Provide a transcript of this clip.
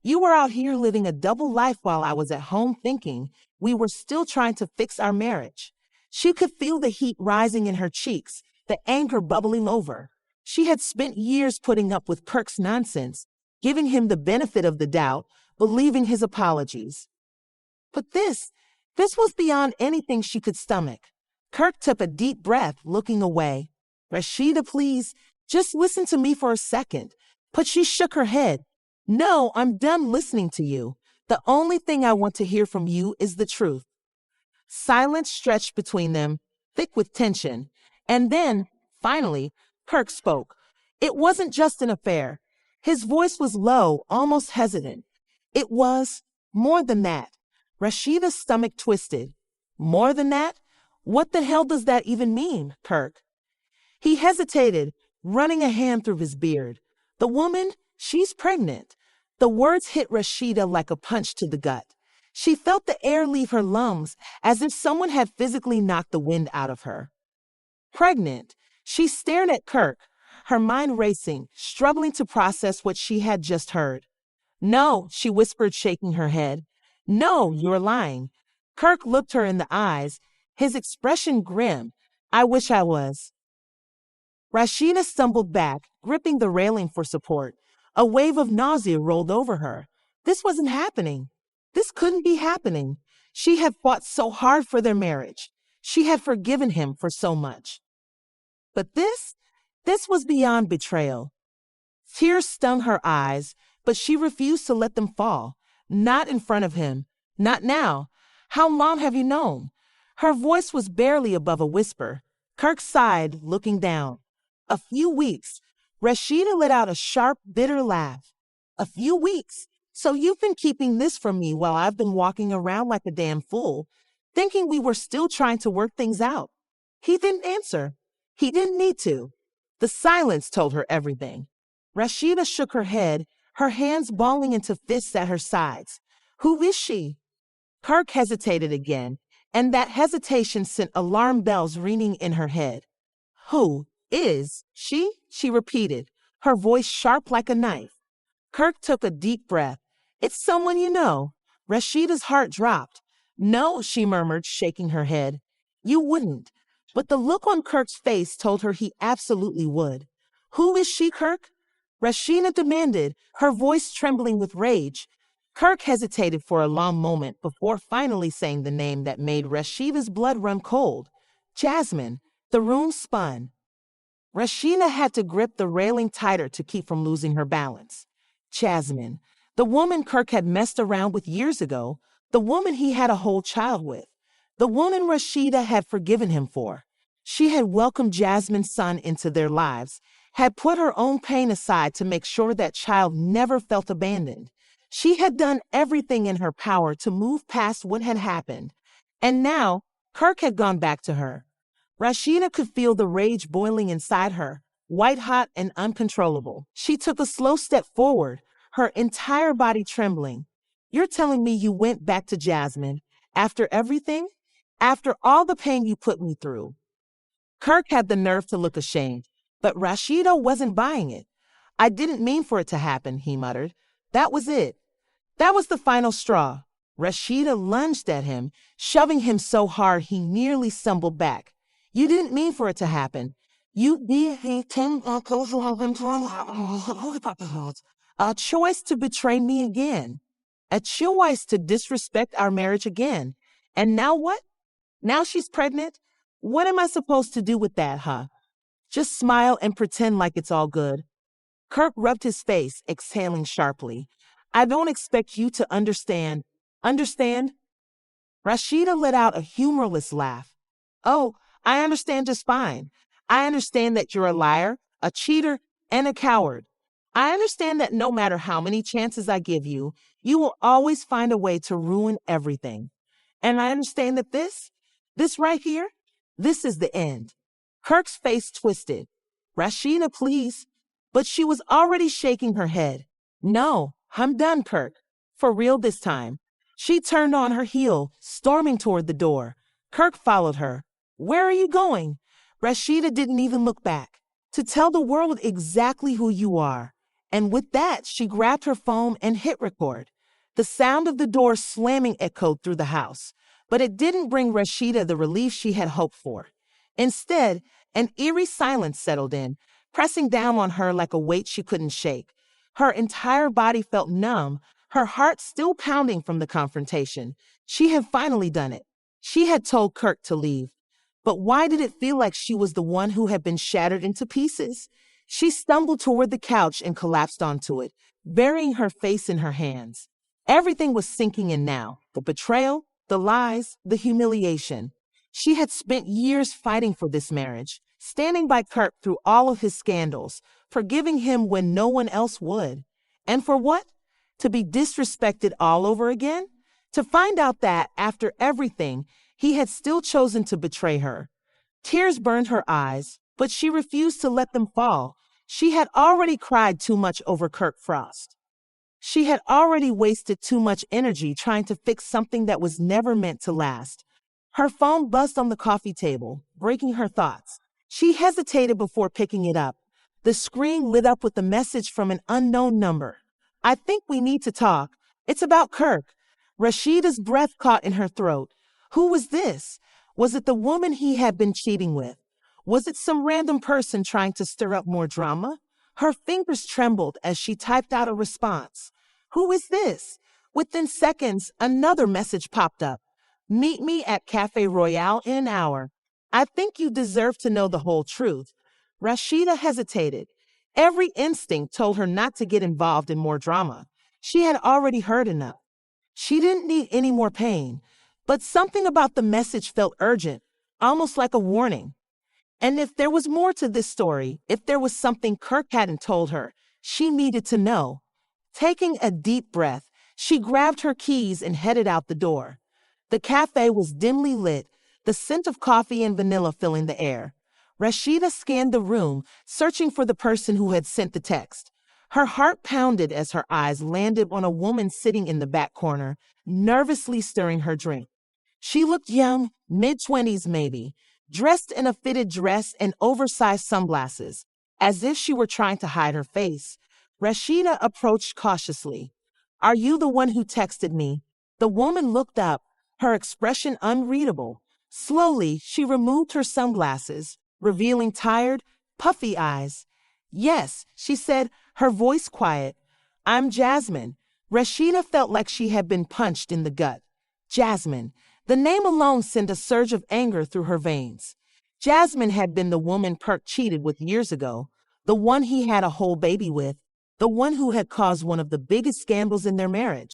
You were out here living a double life while I was at home thinking we were still trying to fix our marriage. She could feel the heat rising in her cheeks, the anger bubbling over. She had spent years putting up with Kirk's nonsense, giving him the benefit of the doubt, believing his apologies. But this was beyond anything she could stomach. Kirk took a deep breath, looking away. Rasheeda, please, just listen to me for a second. But she shook her head. No, I'm done listening to you. The only thing I want to hear from you is the truth. Silence stretched between them, thick with tension. And then, finally, Kirk spoke. It wasn't just an affair. His voice was low, almost hesitant. It was more than that. Rasheeda's stomach twisted. More than that? What the hell does that even mean, Kirk? He hesitated, running a hand through his beard. The woman, she's pregnant. The words hit Rasheeda like a punch to the gut. She felt the air leave her lungs as if someone had physically knocked the wind out of her. Pregnant. She stared at Kirk, her mind racing, struggling to process what she had just heard. No, she whispered, shaking her head. No, you're lying. Kirk looked her in the eyes, his expression grim. I wish I was. Rasheeda stumbled back, gripping the railing for support. A wave of nausea rolled over her. This wasn't happening. This couldn't be happening. She had fought so hard for their marriage. She had forgiven him for so much. But this was beyond betrayal. Tears stung her eyes, but she refused to let them fall. Not in front of him. Not now. How long have you known? Her voice was barely above a whisper. Kirk sighed, looking down. A few weeks. Rasheeda let out a sharp, bitter laugh. A few weeks? So you've been keeping this from me while I've been walking around like a damn fool, thinking we were still trying to work things out. He didn't answer. He didn't need to. The silence told her everything. Rasheeda shook her head, her hands balling into fists at her sides. Who is she? Kirk hesitated again, and that hesitation sent alarm bells ringing in her head. Who is she? She repeated, her voice sharp like a knife. Kirk took a deep breath. It's someone you know. Rasheeda's heart dropped. No, she murmured, shaking her head. You wouldn't. But the look on Kirk's face told her he absolutely would. Who is she, Kirk? Rasheeda demanded, her voice trembling with rage. Kirk hesitated for a long moment before finally saying the name that made Rasheeda's blood run cold. Jasmine. The room spun. Rasheeda had to grip the railing tighter to keep from losing her balance. Jasmine. The woman Kirk had messed around with years ago. The woman he had a whole child with. The woman Rasheeda had forgiven him for. She had welcomed Jasmine's son into their lives, had put her own pain aside to make sure that child never felt abandoned. She had done everything in her power to move past what had happened. And now, Kirk had gone back to her. Rasheeda could feel the rage boiling inside her, white-hot and uncontrollable. She took a slow step forward, her entire body trembling. You're telling me you went back to Jasmine after everything? After all the pain you put me through? Kirk had the nerve to look ashamed, but Rasheeda wasn't buying it. I didn't mean for it to happen, he muttered. That was it. That was the final straw. Rasheeda lunged at him, shoving him so hard he nearly stumbled back. You didn't mean for it to happen. You did a choice to betray me again. A choice to disrespect our marriage again. And now what? Now she's pregnant? What am I supposed to do with that, huh? Just smile and pretend like it's all good. Kirk rubbed his face, exhaling sharply. I don't expect you to understand. Understand? Rasheeda let out a humorless laugh. Oh, I understand just fine. I understand that you're a liar, a cheater, and a coward. I understand that no matter how many chances I give you, you will always find a way to ruin everything. And I understand that this right here, this is the end. Kirk's face twisted. Rasheeda, please. But she was already shaking her head. No, I'm done, Kirk. For real this time. She turned on her heel, storming toward the door. Kirk followed her. Where are you going? Rasheeda didn't even look back. To tell the world exactly who you are. And with that, she grabbed her phone and hit record. The sound of the door slamming echoed through the house, but it didn't bring Rasheeda the relief she had hoped for. Instead, an eerie silence settled in, pressing down on her like a weight she couldn't shake. Her entire body felt numb, her heart still pounding from the confrontation. She had finally done it. She had told Kirk to leave. But why did it feel like she was the one who had been shattered into pieces? She stumbled toward the couch and collapsed onto it, burying her face in her hands. Everything was sinking in now: the betrayal, the lies, the humiliation. She had spent years fighting for this marriage, standing by Kirk through all of his scandals, forgiving him when no one else would. And for what? To be disrespected all over again? To find out that, after everything, he had still chosen to betray her. Tears burned her eyes, but she refused to let them fall. She had already cried too much over Kirk Frost. She had already wasted too much energy trying to fix something that was never meant to last. Her phone buzzed on the coffee table, breaking her thoughts. She hesitated before picking it up. The screen lit up with a message from an unknown number. "I think we need to talk. It's about Kirk." Rasheeda's breath caught in her throat. Who was this? Was it the woman he had been cheating with? Was it some random person trying to stir up more drama? Her fingers trembled as she typed out a response. Who is this? Within seconds, another message popped up. "Meet me at Cafe Royale in an hour. I think you deserve to know the whole truth." Rasheeda hesitated. Every instinct told her not to get involved in more drama. She had already heard enough. She didn't need any more pain. But something about the message felt urgent, almost like a warning. And if there was more to this story, if there was something Kirk hadn't told her, she needed to know. Taking a deep breath, she grabbed her keys and headed out the door. The cafe was dimly lit, the scent of coffee and vanilla filling the air. Rasheeda scanned the room, searching for the person who had sent the text. Her heart pounded as her eyes landed on a woman sitting in the back corner, nervously stirring her drink. She looked young, mid-20s maybe, dressed in a fitted dress and oversized sunglasses, as if she were trying to hide her face. Rasheeda approached cautiously. "Are you the one who texted me?" The woman looked up, her expression unreadable. Slowly, she removed her sunglasses, revealing tired, puffy eyes. "Yes," she said, her voice quiet. "I'm Jasmine." Rasheeda felt like she had been punched in the gut. Jasmine. The name alone sent a surge of anger through her veins. Jasmine had been the woman Kirk cheated with years ago, the one he had a whole baby with, the one who had caused one of the biggest scandals in their marriage.